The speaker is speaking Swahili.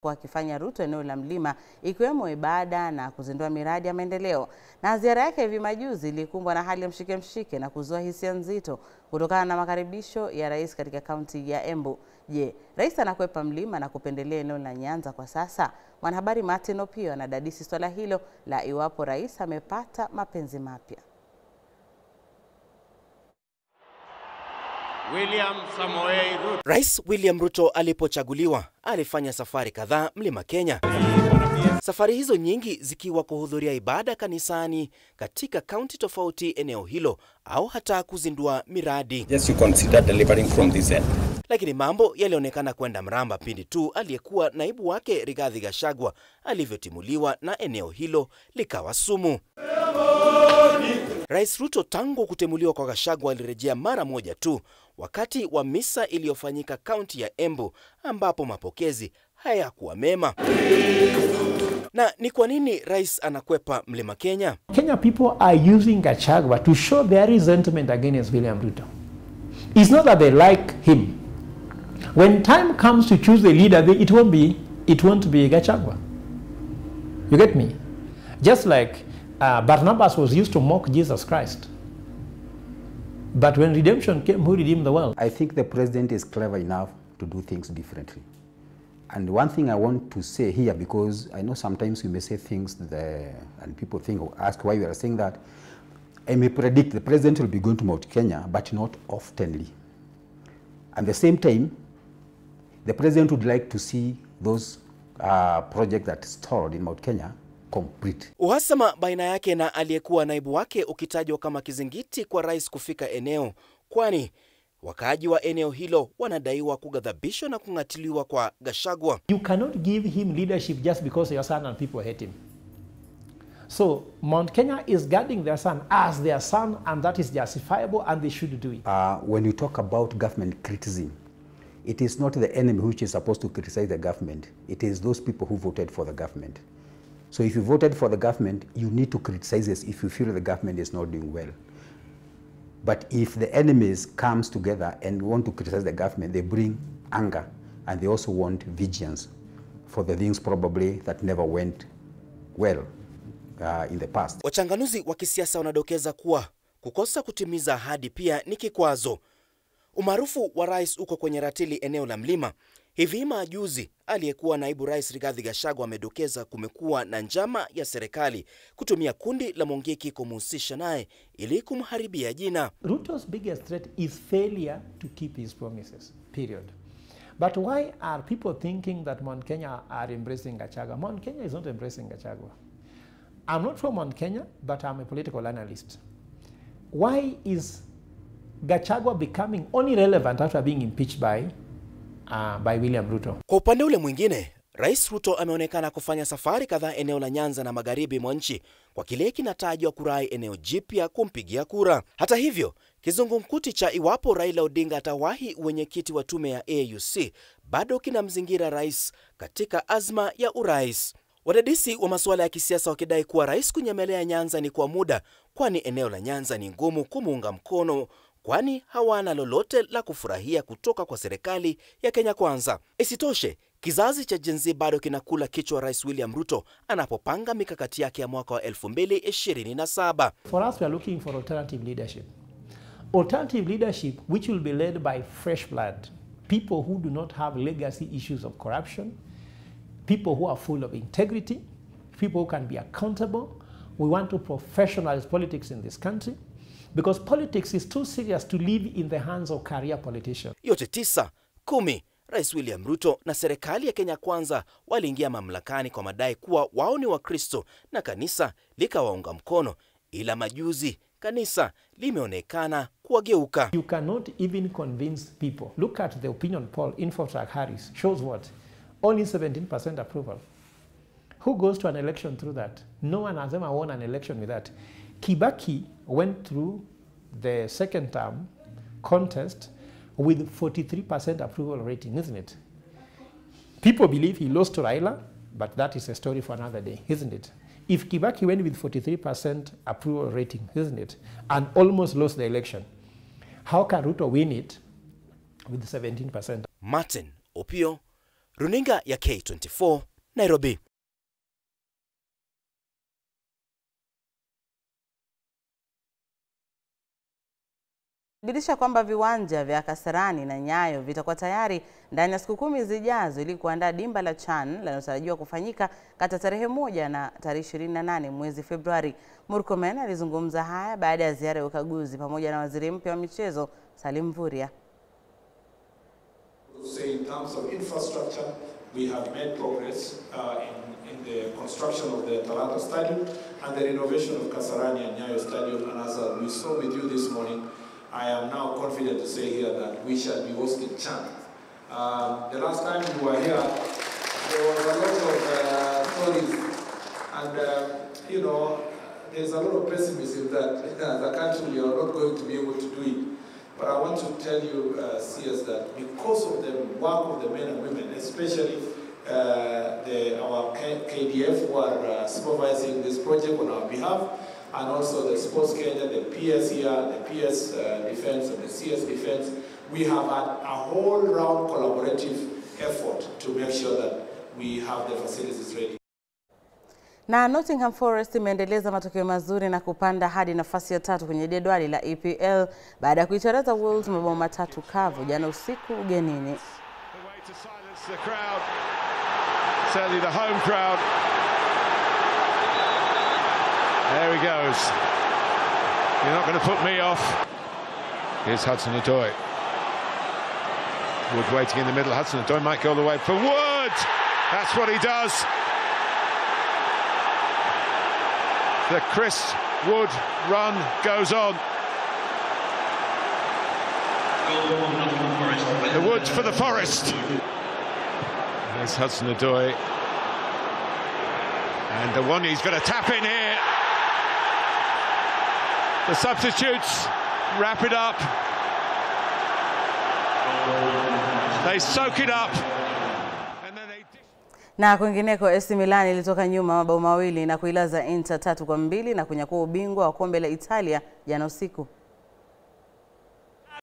kwa akifanya Ruto eneo la mlima ikiwemo ibada na kuzindua miradi ya maendeleo. Na ziara yake hivi majuzi ilikumbwa na hali ya mshike na kuzua hisia nzito kutokana na makaribisho ya rais katika kaunti ya Embu. Je, rais anakwepa mlima na kupendelea eneo la Nyanza kwa sasa? Mwanahabari Martin Opio anadadisi swala hilo la iwapo rais amepata mapenzi mapya. Rais William Ruto alipochaguliwa alifanya safari kadhaa mlima Kenya. Safari hizo nyingi zikiwa kuhudhuria ibada kanisani katika kaunti tofauti eneo hilo au hata kuzindua miradi. Yes, you consider delivering from this end. Lakini mambo yalionekana kwenda mramba pindi tu aliyekuwa naibu wake Rigathi Gachagua alivyotimuliwa na eneo hilo likawa sumu. Rais Ruto tangu kutemuliwa kwa Gachagua alirejea mara moja tu wakati wa misa iliyofanyika kaunti ya Embu ambapo mapokezi hayakuwa mema. Na ni kwa nini rais anakwepa mlima Kenya? Kenya people are using Gachagua to show their resentment against William Ruto. It's not that they like him. When time comes to choose a leader, it won't be Gachagua. You get me? Just like Barnabas was used to mock Jesus Christ. But when redemption came, who redeemed the world? I think the president is clever enough to do things differently. And one thing I want to say here, because I know sometimes we may say things and people ask why we are saying that. I may predict the president will be going to Mount Kenya, but not oftenly. At the same time, the president would like to see those projects that stalled in Mount Kenya complete. Uhasama baina yake na aliyekuwa naibu wake ukitajwa kama kizingiti kwa rais kufika eneo, kwani wakaaji wa eneo hilo wanadaiwa kugadhabishwa na kungatiliwa kwa Gachagua. You cannot give him leadership just because your son and people hate him. So Mount Kenya is guarding their son as their son, and that is justifiable and they should do it. When you talk about government criticism, it is not the enemy which is supposed to criticize the government. It is those people who voted for the government. So if you voted for the government, you need to criticize this if you feel the government is not doing well. But if the enemies comes together and want to criticize the government, they bring anger, and they also want vengeance for the things probably that never went well in the past. Wachanganuzi wa kisiasa wanadokeza kuwa kukosa kutimiza ahadi pia ni kikwazo. Umaarufu wa rais uko kwenye ratili eneo la mlima. Hivi majuzi aliyekuwa naibu rais Rigathi Gachagua amedokeza kumekuwa na njama ya serikali kutumia kundi la Mongeki kumhusisha naye ili kumharibia jina. Ruto's biggest threat is failure to keep his promises, period. But why are people thinking that Mount Kenya are embracing Gachagua? Mount Kenya is not embracing Gachagua. I'm not from Mount Kenya, but I'm a political analyst. Why is Gachagua becoming only relevant after being impeached by William Ruto? Kwa upande ule mwingine, Rais Ruto ameonekana kufanya safari kadhaa eneo la Nyanza na magharibi mwa nchi kwa kile kinatajwa kurai eneo jipya kumpigia kura. Hata hivyo, kizungumkuti cha iwapo Raila Odinga atawahi wenyekiti wa tume ya AUC bado kinamzingira rais katika azma ya urais. Wadadisi wa masuala ya kisiasa wakidai kuwa rais kunyemelea Nyanza ni kwa muda, kwani eneo la Nyanza ni ngumu kumuunga mkono, kwani hawana lolote la kufurahia kutoka kwa serikali ya Kenya Kwanza. Isitoshe, kizazi cha Gen Z bado kinakula kichwa Rais William Ruto anapopanga mikakati yake ya mwaka wa 2027. For us, we are looking for alternative leadership. Alternative leadership which will be led by fresh blood. People who do not have legacy issues of corruption. People who are full of integrity. People who can be accountable. We want to professionalize politics in this country, because politics is too serious to live in the hands of career politicians. Yote 9-10, Rais William Ruto na serikali ya Kenya Kwanza waliingia mamlakani kwa madai kuwa wao ni Wakristo na kanisa likawaunga mkono, ila majuzi kanisa limeonekana kuwageuka. You cannot even convince people. Look at the opinion poll, Infotrack Harris shows what? Only 17% approval. Who goes to an election through that? No one has ever won an election with that. Kibaki went through the second term contest with 43% approval rating, isn't it? People believe he lost to Raila, but that is a story for another day, isn't it? If Kibaki went with 43% approval rating, isn't it, and almost lost the election, how can Ruto win it with 17%? Martin Opio, Runinga ya K24, Nairobi. Bidisha kwamba viwanja vya Kasarani na Nyayo vitakuwa tayari ndani ya siku 10 zijazo ili kuandaa dimba la CHAN linalotarajiwa kufanyika kati ya tarehe 1 na tarehe 28 mwezi Februari. Murkomen alizungumza haya baada ya ziara ya ukaguzi pamoja na waziri mpya wa michezo Salim Mvurya. In terms of infrastructure, we have made progress in the construction of the Taarifa Stadium and the renovation of Kasarani and Nyayo Stadium. And as we saw with you this morning, I am now confident to say here that we shall be hosting CHAN. The last time we were here, there was a lot of stories, and you know, there's a lot of pessimism that as a country we are not going to be able to do it. But I want to tell you, CS, that because of the work of the men and women, especially our KDF who are supervising this project on our behalf, and also the Sports Kenya, the PS here, the PS Defense and the CS Defense, we have had a whole round collaborative effort to make sure that we have the facilities ready. Na Nottingham Forest imeendeleza matokeo mazuri na kupanda hadi nafasi ya 3 kwenye jedwali la EPL baada ya kuicharaza Wolves mabao 3 kavu jana usiku ugenini. Certainly the home crowd. There he goes. You're not going to put me off. Here's Hudson-Odoi. Wood waiting in the middle. Hudson-Odoi might go all the way for Wood. That's what he does. The Chris Wood run goes on. The Woods for the Forest. There's Hudson-Odoi. And the one he's going to tap in here. The substitutes wrap it up. They soak it up. And then they... Na kwingineko AC Milan ilitoka nyuma mabao 2 na kuilaza Inter 3-2 na kunyakua ubingwa wa kombe la Italia jana usiku.